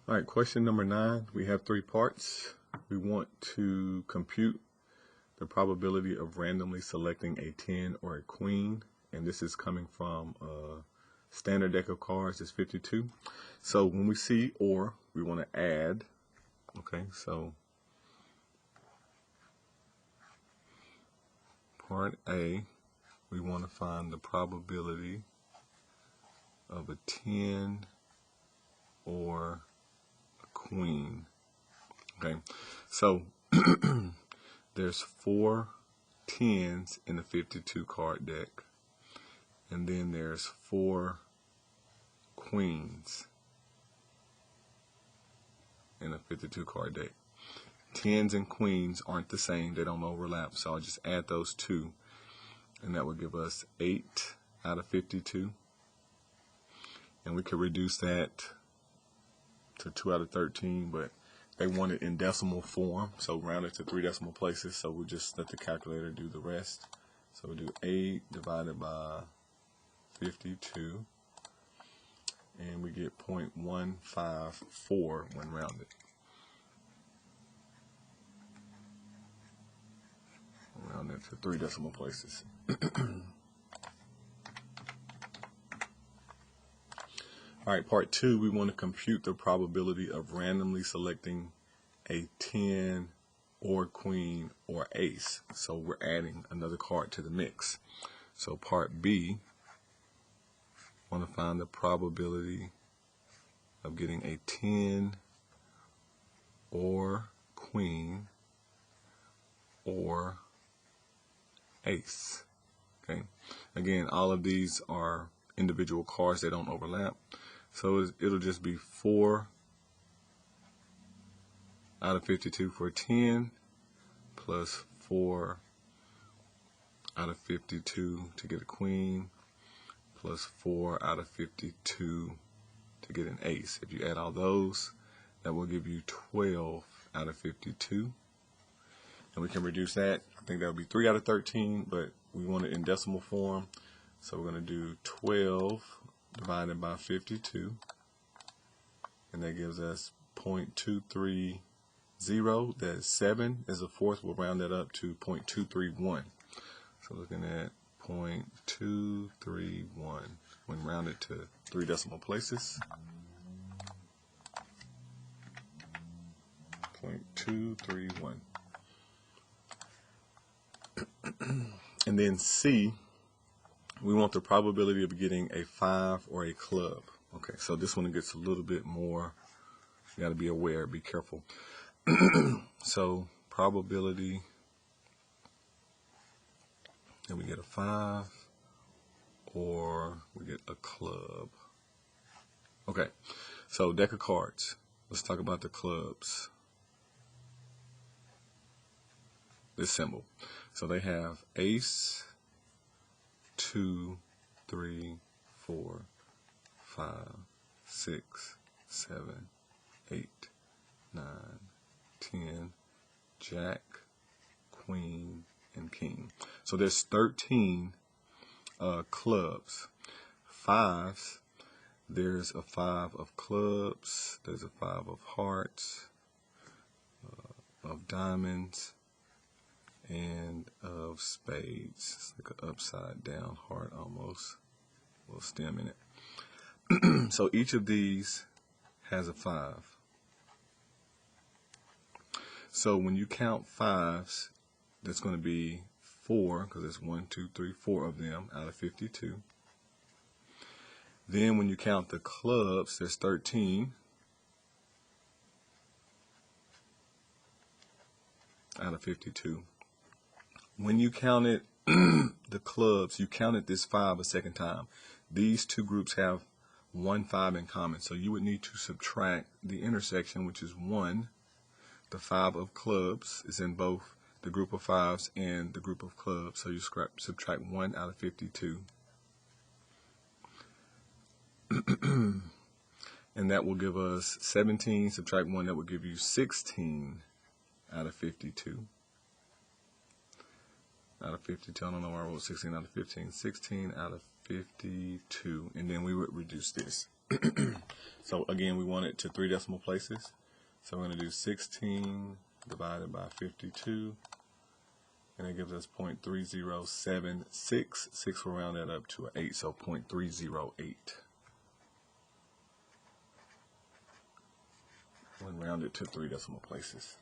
All right, question number 9. We have 3 parts. We want to compute the probability of randomly selecting a 10 or a queen. And this is coming from a standard deck of cards. It's 52. So when we see or, we want to add. Okay, so part A, we want to find the probability of a 10 or a queen. Okay, so there's 4 10s in the 52 card deck, and then there's 4 queens in a 52 card deck. 10s and queens aren't the same, they don't overlap, so I'll just add those 2, and that would give us 8 out of 52. And we could reduce that to 2 out of 13, but they want it in decimal form, so round it to 3 decimal places, so we'll just let the calculator do the rest. So we'll do 8 divided by 52, and we get 0.154 when rounded. Round it to 3 decimal places. All right, part 2, we want to compute the probability of randomly selecting a 10 or queen or ace. So we're adding another card to the mix. So part B, I want to find the probability of getting a 10 or queen or ace. Okay. Again, all of these are individual cards, they don't overlap. So it'll just be 4 out of 52 for 10 plus 4 out of 52 to get a queen plus 4 out of 52 to get an ace. If you add all those, that will give you 12 out of 52. And we can reduce that. I think that would be 3 out of 13, but we want it in decimal form. So we're going to do 12 divided by 52, and that gives us 0.230. That 7 is a fourth. We'll round that up to 0.231. So looking at 0.231 when rounded to 3 decimal places. 0.231. And then C, we want the probability of getting a 5 or a club. Okay, so this one gets a little bit more, you got to be aware, be careful. So probability that we get a 5 or we get a club. Okay, so deck of cards. Let's talk about the clubs. This symbol. So they have ace, 2, 3, 4, 5, 6, 7, 8, 9, 10, jack, queen, and king. So there's 13 clubs. 5s, there's a 5 of clubs, there's a 5 of hearts, of diamonds, and of spades. It's like an upside down heart almost, a little stem in it. So each of these has a 5. So when you count 5s, that's going to be 4, because there's 1, 2, 3, 4 of them out of 52. Then when you count the clubs, there's 13 out of 52. When you counted the clubs, you counted this 5 a second time. These two groups have 1 5 in common, so you would need to subtract the intersection, which is 1. The 5 of clubs is in both the group of 5s and the group of clubs, so you subtract 1 out of 52. And that will give us 17, subtract 1, that will give you 16 out of 52. Out of 52, I don't know why I wrote 16 out of 15. 16 out of 52, and then we would reduce this. So again, we want it to 3 decimal places. So we're going to do 16 divided by 52, and it gives us 0.3076. 6 will round that up to an 8, so 0.308. When rounded to 3 decimal places.